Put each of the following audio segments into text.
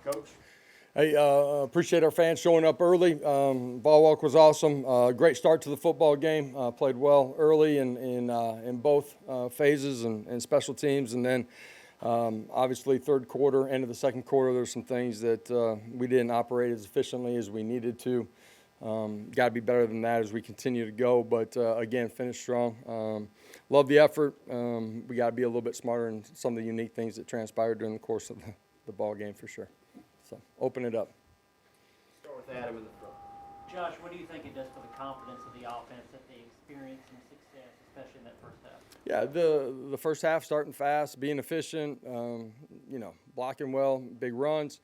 Coach? Hey, appreciate our fans showing up early. Ball walk was awesome. Great start to the football game. Played well early in both phases and special teams, and then obviously third quarter, end of the second quarter, there's some things that we didn't operate as efficiently as we needed to. Got to be better than that as we continue to go, but again, finished strong. Love the effort. We got to be a little bit smarter in some of the unique things that transpired during the course of the ball game for sure. So open it up. Start with Adam in the front. Josh, what do you think it does for the confidence of the offense that they experience and success, especially in that first half? Yeah, the first half starting fast, being efficient, blocking well, big runs.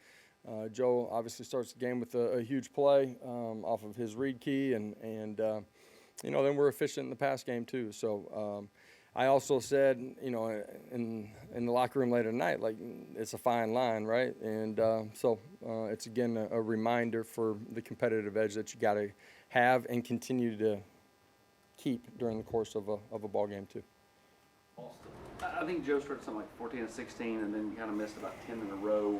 Joe obviously starts the game with a huge play off of his read key, and then we're efficient in the pass game too. So I also said, in the locker room later tonight, like it's a fine line, right? And so it's again a reminder for the competitive edge that you got to have and continue to keep during the course of a ball game too. Austin. I think Joe started something like 14 and 16, and then kind of missed about 10 in a row.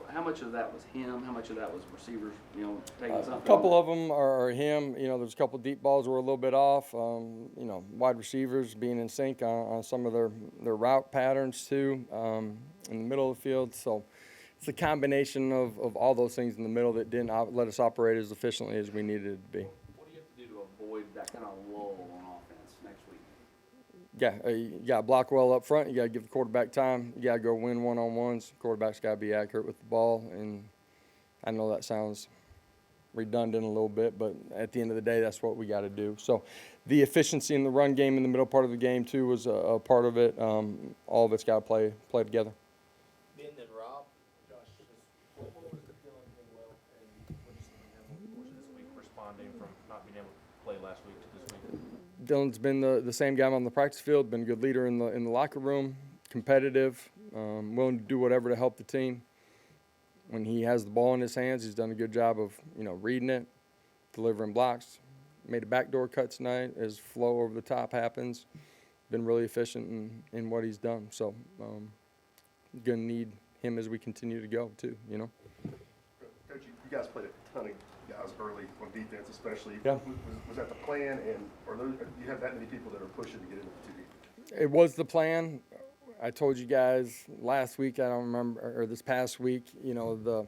How much of that was him? How much of that was receivers, taking something? A couple of them are him. There's a couple deep balls were a little bit off. Wide receivers being in sync on some of their route patterns too, in the middle of the field. So it's a combination of all those things in the middle that didn't let us operate as efficiently as we needed it to be. What do you have to do to avoid that kind of lull on offense next week? Yeah, you got to block well up front. You got to give the quarterback time. You got to go win one-on-ones. Quarterback's got to be accurate with the ball. And I know that sounds redundant a little bit, but at the end of the day, that's what we got to do. So the efficiency in the run game in the middle part of the game, too, was a part of it. All of it's got to play together. Ben and Rob, Josh, what was the feeling doing well, and what did you see him over the course of this week, responding from not being able to play last week to this week? Dylan's been the same guy on the practice field, been a good leader in the locker room, competitive, willing to do whatever to help the team. When he has the ball in his hands, he's done a good job of reading it, delivering blocks. Made a backdoor cut tonight as flow over the top happens. Been really efficient in what he's done. So gonna need him as we continue to go too. Coach, you guys played a ton of guys early on defense, especially. Yeah. Was that the plan, do you have that many people that are pushing to get into the 2D? It was the plan. I told you guys last week, I don't remember, or this past week, the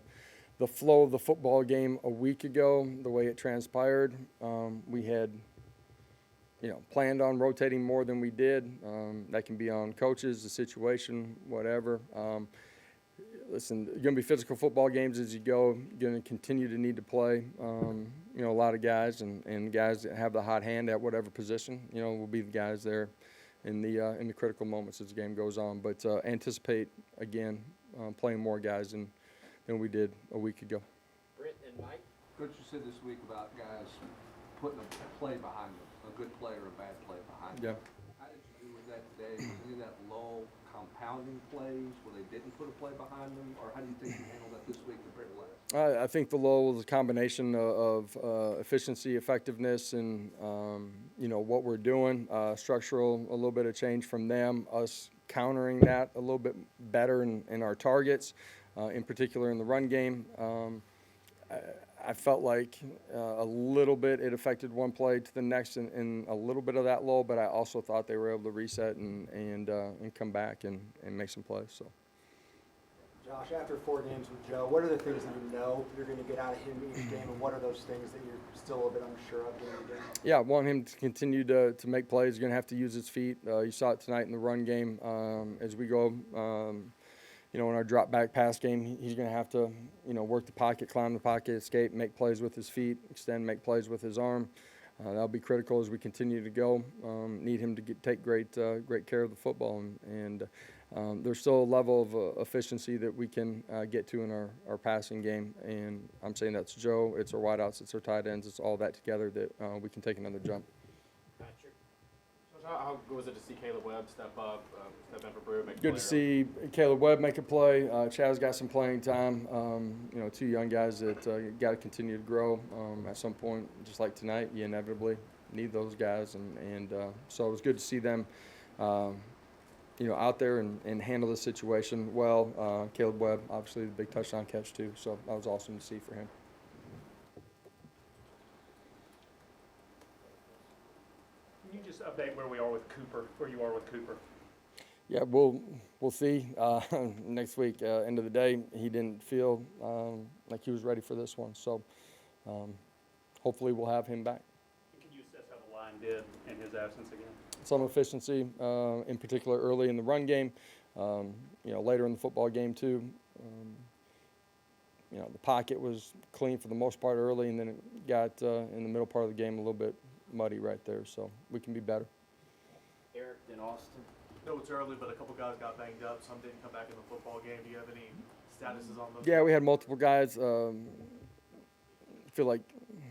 flow of the football game a week ago, the way it transpired, we had, planned on rotating more than we did. That can be on coaches, the situation, whatever. Listen, you're going to be physical football games as you go. You're going to continue to need to play, a lot of guys, and guys that have the hot hand at whatever position, will be the guys there in the critical moments as the game goes on. But anticipate, again, playing more guys than we did a week ago. Britt and Mike? Coach, you said this week about guys putting a play behind them, a good play or a bad play behind them. Yeah. How did you do with that today? Was any of that lull compounding plays where they didn't put a play behind them? Or how do you think you handled that this week compared to last? I think the lull was a combination of efficiency, effectiveness, and what we're doing. Structural, a little bit of change from them. Us countering that a little bit better in our targets, in particular in the run game. I felt like a little bit it affected one play to the next, in a little bit of that lull. But I also thought they were able to reset and come back and make some plays. So. Josh, after 4 games with Joe, what are the things that you're going to get out of him each game, and what are those things that you're still a little bit unsure of during the game? Yeah, I want him to continue to make plays. He's going to have to use his feet. You saw it tonight in the run game. As we go, in our drop back pass game, he's going to have to, work the pocket, climb the pocket, escape, make plays with his feet, extend, make plays with his arm. That'll be critical as we continue to go. Need him to take great care of the football, and there's still a level of efficiency that we can get to in our passing game, and I'm saying that's Joe, it's our wideouts, it's our tight ends, it's all that together that we can take another jump. Patrick? So how good was it to see Caleb Webb step up, step in for Brew, make a Good play to see Caleb Webb make a play. Chaz got some playing time. 2 young guys that got to continue to grow. At some point, just like tonight, you inevitably need those guys, and so it was good to see them out there and handle the situation well. Caleb Webb, obviously, the big touchdown catch too. So that was awesome to see for him. Can you just update where you are with Cooper? Yeah, we'll see next week. End of the day, he didn't feel like he was ready for this one. So hopefully we'll have him back. Can you assess how the line did in his absence again? Some efficiency, in particular early in the run game. Later in the football game too. The pocket was clean for the most part early, and then it got in the middle part of the game a little bit muddy right there. So we can be better. Eric, then Austin. I know it's early, but a couple guys got banged up. Some didn't come back in the football game. Do you have any statuses on those? Yeah, we had multiple guys. Feel like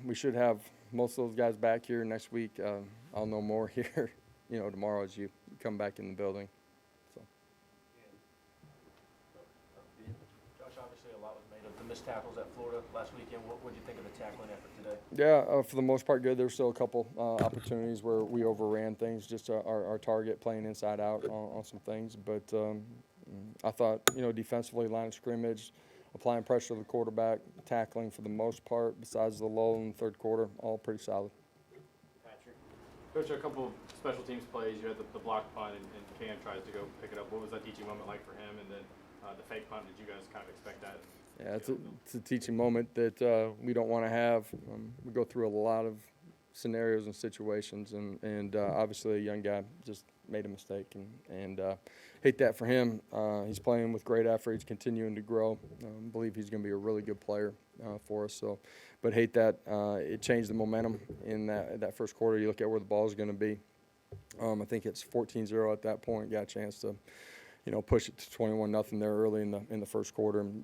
we should have most of those guys back here next week. I'll know more here, tomorrow as you come back in the building. So. Josh, obviously a lot was made of the missed tackles at Florida last weekend. What did you think of the tackling effort today? Yeah, for the most part, good. There's still a couple opportunities where we overran things, just our target playing inside out on some things. But I thought, defensively, line of scrimmage, applying pressure to the quarterback, tackling for the most part, besides the lull in the third quarter, all pretty solid. Patrick. Coach, a couple of special teams plays. You had the block punt, and Cam tries to go pick it up. What was that teaching moment like for him? And then the fake punt, did you guys kind of expect that? Yeah, it's a teaching moment that we don't want to have. We go through a lot of scenarios and situations, and obviously a young guy just made a mistake, and hate that for him. He's playing with great effort. He's continuing to grow. Believe he's going to be a really good player for us. So, but hate that it changed the momentum in that first quarter. You look at where the ball is going to be. I think it's 14-0 at that point. Got a chance to push it to 21-0 there early in the first quarter. And,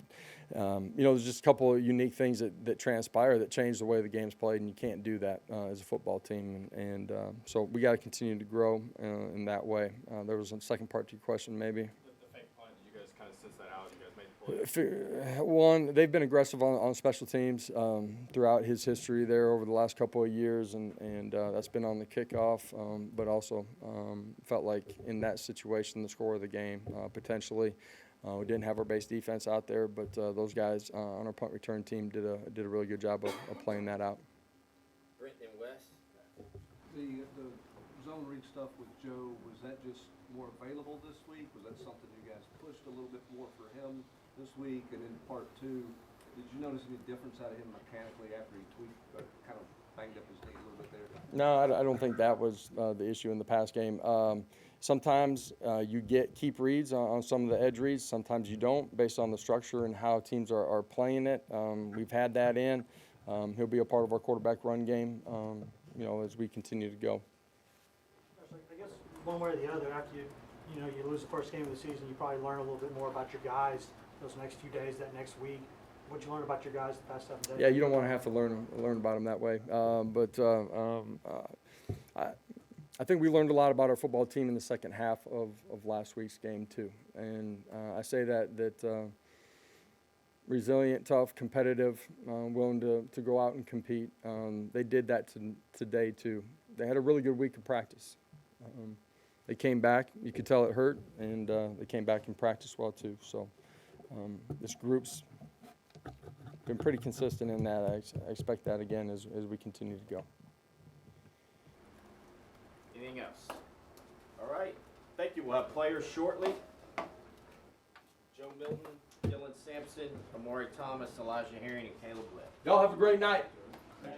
there's just a couple of unique things that transpire that change the way the game's played, and you can't do that as a football team. And so we got to continue to grow in that way. There was a second part to your question, maybe. The fake punt, did you guys kind of sense that out? You guys made the play? One, they've been aggressive on special teams throughout his history there over the last couple of years, and that's been on the kickoff, but also felt like in that situation, the score of the game, potentially. We didn't have our base defense out there, but those guys on our punt return team did a really good job of playing that out. Brent and Wes. The zone read stuff with Joe, was that just more available this week? Was that something you guys pushed a little bit more for him this week? And in part two, did you notice any difference out of him mechanically after he tweaked, kind of banged up his knee a little bit there? No, I don't think that was the issue in the pass game. Sometimes you keep reads on some of the edge reads. Sometimes you don't, based on the structure and how teams are playing it. We've had that in. He'll be a part of our quarterback run game, as we continue to go. I guess one way or the other, after you lose the first game of the season, you probably learn a little bit more about your guys those next few days, that next week. What'd you learn about your guys the past 7 days? Yeah, you don't want to have to learn about them that way. I think we learned a lot about our football team in the second half of last week's game too. And I say that resilient, tough, competitive, willing to go out and compete. They did that today too. They had a really good week of practice. They came back. You could tell it hurt, and they came back and practiced well too. So this group's been pretty consistent in that. I expect that again as we continue to go. Anything else? All right. Thank you. We'll have players shortly. Joe Milton, Dylan Sampson, Amari Thomas, Elijah Herring, and Caleb Webb. Y'all have a great night.